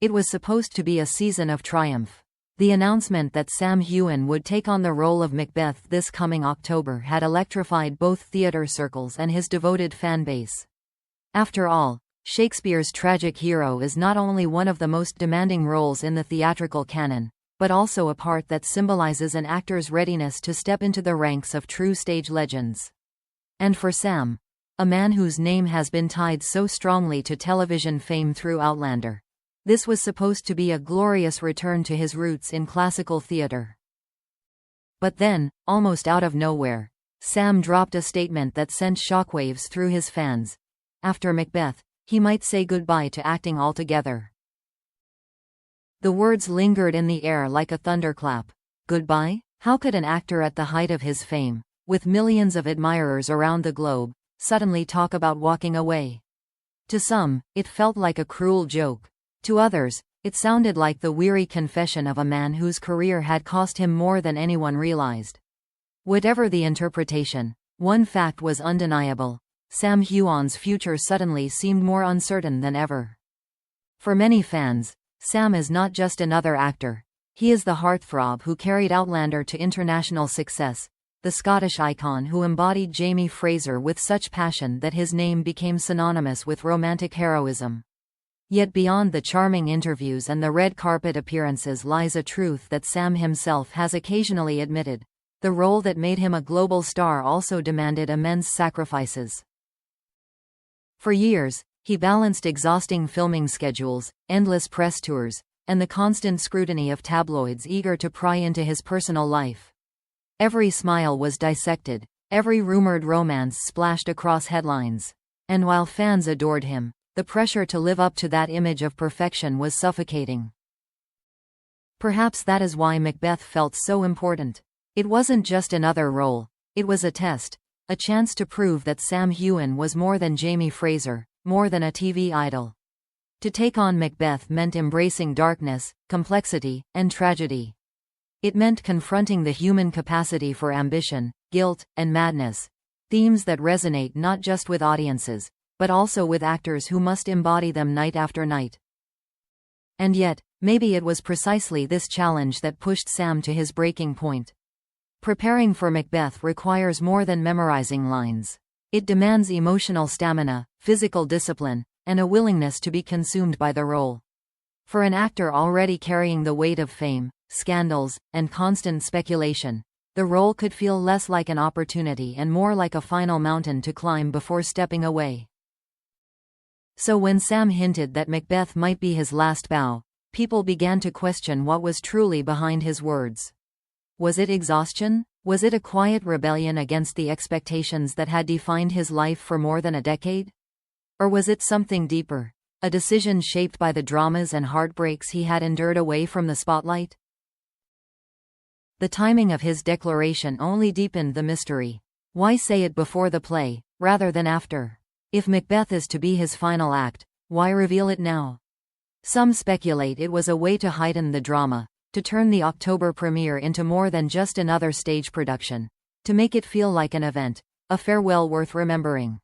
It was supposed to be a season of triumph. The announcement that Sam Heughan would take on the role of Macbeth this coming October had electrified both theatre circles and his devoted fanbase. After all, Shakespeare's tragic hero is not only one of the most demanding roles in the theatrical canon, but also a part that symbolizes an actor's readiness to step into the ranks of true stage legends. And for Sam, a man whose name has been tied so strongly to television fame through Outlander, this was supposed to be a glorious return to his roots in classical theater. But then, almost out of nowhere, Sam dropped a statement that sent shockwaves through his fans. After Macbeth, he might say goodbye to acting altogether. The words lingered in the air like a thunderclap. Goodbye? How could an actor at the height of his fame, with millions of admirers around the globe, suddenly talk about walking away? To some, it felt like a cruel joke. To others, it sounded like the weary confession of a man whose career had cost him more than anyone realized. Whatever the interpretation, one fact was undeniable: Sam Heughan's future suddenly seemed more uncertain than ever. For many fans, Sam is not just another actor. He is the heartthrob who carried Outlander to international success, the Scottish icon who embodied Jamie Fraser with such passion that his name became synonymous with romantic heroism. Yet beyond the charming interviews and the red carpet appearances lies a truth that Sam himself has occasionally admitted: the role that made him a global star also demanded immense sacrifices. For years, he balanced exhausting filming schedules, endless press tours, and the constant scrutiny of tabloids eager to pry into his personal life. Every smile was dissected, every rumored romance splashed across headlines. And while fans adored him, the pressure to live up to that image of perfection was suffocating. Perhaps that is why Macbeth felt so important. It wasn't just another role, it was a test, a chance to prove that Sam Heughan was more than Jamie Fraser, more than a TV idol. To take on Macbeth meant embracing darkness, complexity, and tragedy. It meant confronting the human capacity for ambition, guilt, and madness, themes that resonate not just with audiences, but also with actors who must embody them night after night. And yet, maybe it was precisely this challenge that pushed Sam to his breaking point. Preparing for Macbeth requires more than memorizing lines. It demands emotional stamina, physical discipline, and a willingness to be consumed by the role. For an actor already carrying the weight of fame, scandals, and constant speculation, the role could feel less like an opportunity and more like a final mountain to climb before stepping away. So when Sam hinted that Macbeth might be his last bow, people began to question what was truly behind his words. Was it exhaustion? Was it a quiet rebellion against the expectations that had defined his life for more than a decade? Or was it something deeper, a decision shaped by the dramas and heartbreaks he had endured away from the spotlight? The timing of his declaration only deepened the mystery. Why say it before the play, rather than after? If Macbeth is to be his final act, why reveal it now? Some speculate it was a way to heighten the drama, to turn the October premiere into more than just another stage production, to make it feel like an event, a farewell worth remembering.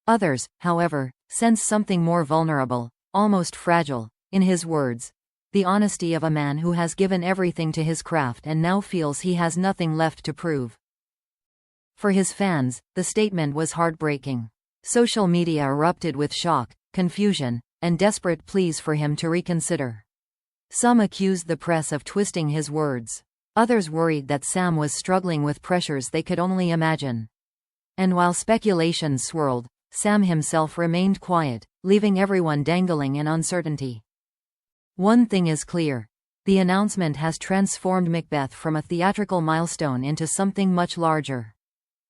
Others, however, sense something more vulnerable, almost fragile, in his words: the honesty of a man who has given everything to his craft and now feels he has nothing left to prove. For his fans, the statement was heartbreaking. Social media erupted with shock, confusion, and desperate pleas for him to reconsider. Some accused the press of twisting his words. Others worried that Sam was struggling with pressures they could only imagine. And while speculations swirled, Sam himself remained quiet, leaving everyone dangling in uncertainty. One thing is clear: the announcement has transformed Macbeth from a theatrical milestone into something much larger.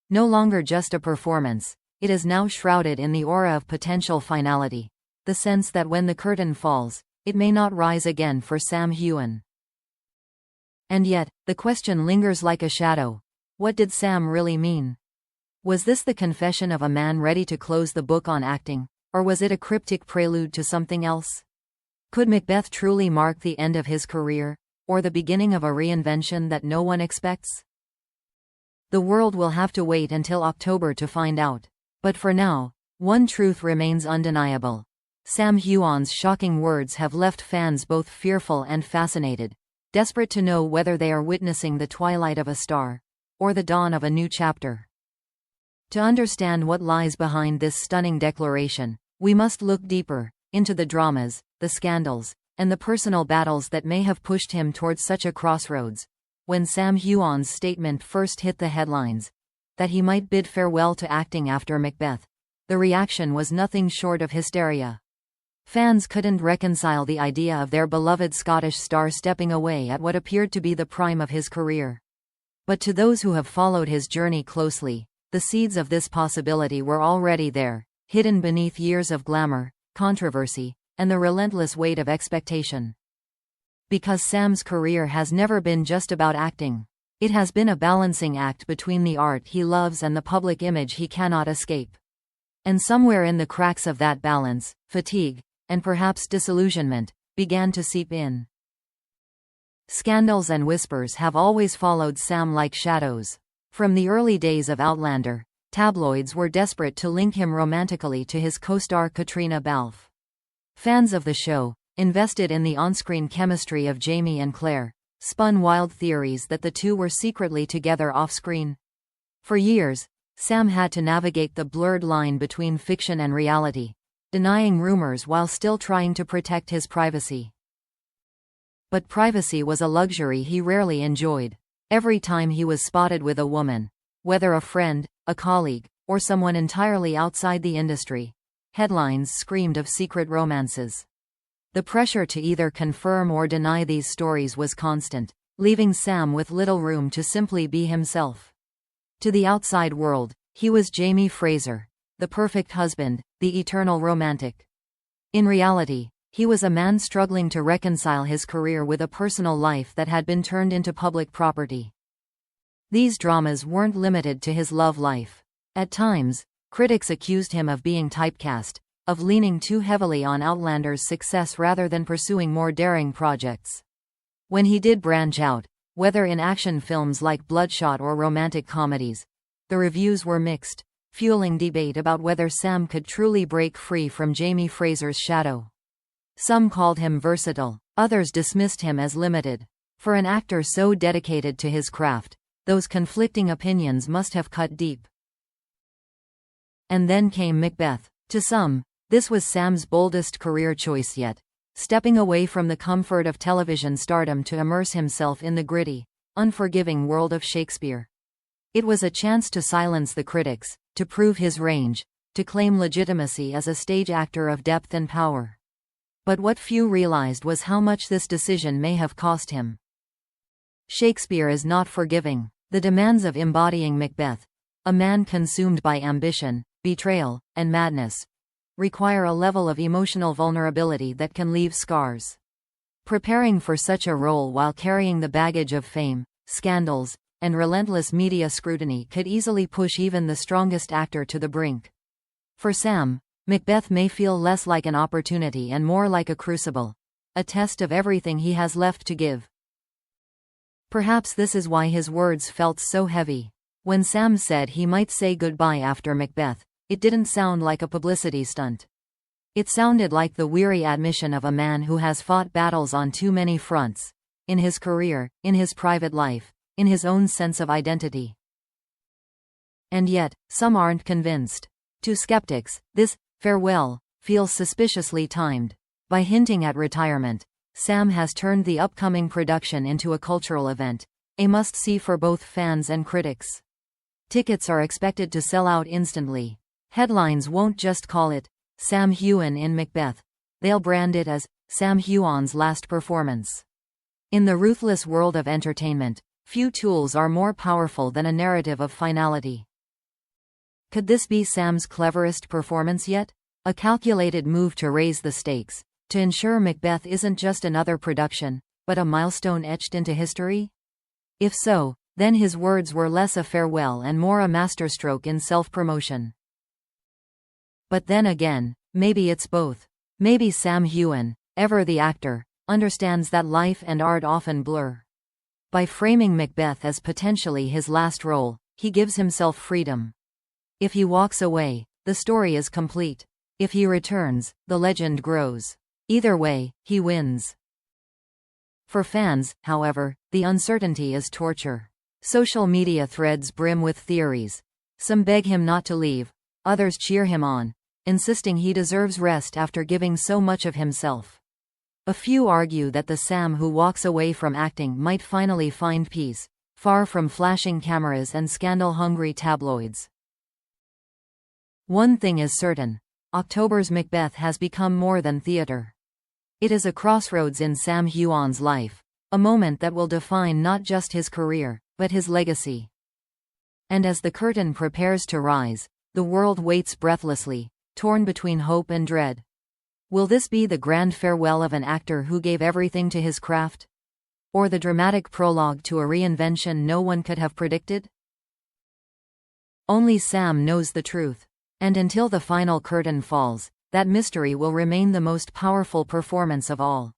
No longer just a performance, it is now shrouded in the aura of potential finality, the sense that when the curtain falls, it may not rise again for Sam Heughan. And yet, the question lingers like a shadow: what did Sam really mean? Was this the confession of a man ready to close the book on acting, or was it a cryptic prelude to something else? Could Macbeth truly mark the end of his career, or the beginning of a reinvention that no one expects? The world will have to wait until October to find out. But for now, one truth remains undeniable: Sam Heughan's shocking words have left fans both fearful and fascinated, desperate to know whether they are witnessing the twilight of a star, or the dawn of a new chapter. To understand what lies behind this stunning declaration, we must look deeper into the dramas, the scandals, and the personal battles that may have pushed him towards such a crossroads. When Sam Heughan's statement first hit the headlines, that he might bid farewell to acting after Macbeth, the reaction was nothing short of hysteria. Fans couldn't reconcile the idea of their beloved Scottish star stepping away at what appeared to be the prime of his career. But to those who have followed his journey closely, the seeds of this possibility were already there, hidden beneath years of glamour, controversy, and the relentless weight of expectation. Because Sam's career has never been just about acting. It has been a balancing act between the art he loves and the public image he cannot escape. And somewhere in the cracks of that balance, fatigue, and perhaps disillusionment, began to seep in. Scandals and whispers have always followed Sam like shadows. From the early days of Outlander, tabloids were desperate to link him romantically to his co-star Katrina Balfe. Fans of the show, invested in the on-screen chemistry of Jamie and Claire, spun wild theories that the two were secretly together off-screen. For years, Sam had to navigate the blurred line between fiction and reality, denying rumors while still trying to protect his privacy. But privacy was a luxury he rarely enjoyed. Every time he was spotted with a woman, whether a friend, a colleague, or someone entirely outside the industry, headlines screamed of secret romances. The pressure to either confirm or deny these stories was constant, leaving Sam with little room to simply be himself. To the outside world, he was Jamie Fraser, the perfect husband, the eternal romantic. In reality, he was a man struggling to reconcile his career with a personal life that had been turned into public property. These dramas weren't limited to his love life. At times, critics accused him of being typecast, of leaning too heavily on Outlander's success rather than pursuing more daring projects. When he did branch out, whether in action films like Bloodshot or romantic comedies, the reviews were mixed, fueling debate about whether Sam could truly break free from Jamie Fraser's shadow. Some called him versatile, others dismissed him as limited. For an actor so dedicated to his craft, those conflicting opinions must have cut deep. And then came Macbeth. To some, this was Sam's boldest career choice yet, stepping away from the comfort of television stardom to immerse himself in the gritty, unforgiving world of Shakespeare. It was a chance to silence the critics, to prove his range, to claim legitimacy as a stage actor of depth and power. But what few realized was how much this decision may have cost him. Shakespeare is not forgiving. The demands of embodying Macbeth, a man consumed by ambition, betrayal, and madness, require a level of emotional vulnerability that can leave scars. Preparing for such a role while carrying the baggage of fame, scandals, and relentless media scrutiny could easily push even the strongest actor to the brink. For Sam, Macbeth may feel less like an opportunity and more like a crucible, a test of everything he has left to give. Perhaps this is why his words felt so heavy. When Sam said he might say goodbye after Macbeth, it didn't sound like a publicity stunt. It sounded like the weary admission of a man who has fought battles on too many fronts, in his career, in his private life, in his own sense of identity. And yet, some aren't convinced. To skeptics, this farewell feels suspiciously timed. By hinting at retirement, Sam has turned the upcoming production into a cultural event, a must-see for both fans and critics. Tickets are expected to sell out instantly. Headlines won't just call it Sam Heughan in Macbeth, they'll brand it as Sam Heughan's last performance. In the ruthless world of entertainment, few tools are more powerful than a narrative of finality. Could this be Sam's cleverest performance yet? A calculated move to raise the stakes, to ensure Macbeth isn't just another production, but a milestone etched into history? If so, then his words were less a farewell and more a masterstroke in self-promotion. But then again, maybe it's both. Maybe Sam Heughan, ever the actor, understands that life and art often blur. By framing Macbeth as potentially his last role, he gives himself freedom. If he walks away, the story is complete. If he returns, the legend grows. Either way, he wins. For fans, however, the uncertainty is torture. Social media threads brim with theories. Some beg him not to leave, others cheer him on, insisting he deserves rest after giving so much of himself. A few argue that the Sam who walks away from acting might finally find peace, far from flashing cameras and scandal-hungry tabloids. One thing is certain: October's Macbeth has become more than theatre. It is a crossroads in Sam Heughan's life, a moment that will define not just his career, but his legacy. And as the curtain prepares to rise, the world waits breathlessly, torn between hope and dread. Will this be the grand farewell of an actor who gave everything to his craft? Or the dramatic prologue to a reinvention no one could have predicted? Only Sam knows the truth. And until the final curtain falls, that mystery will remain the most powerful performance of all.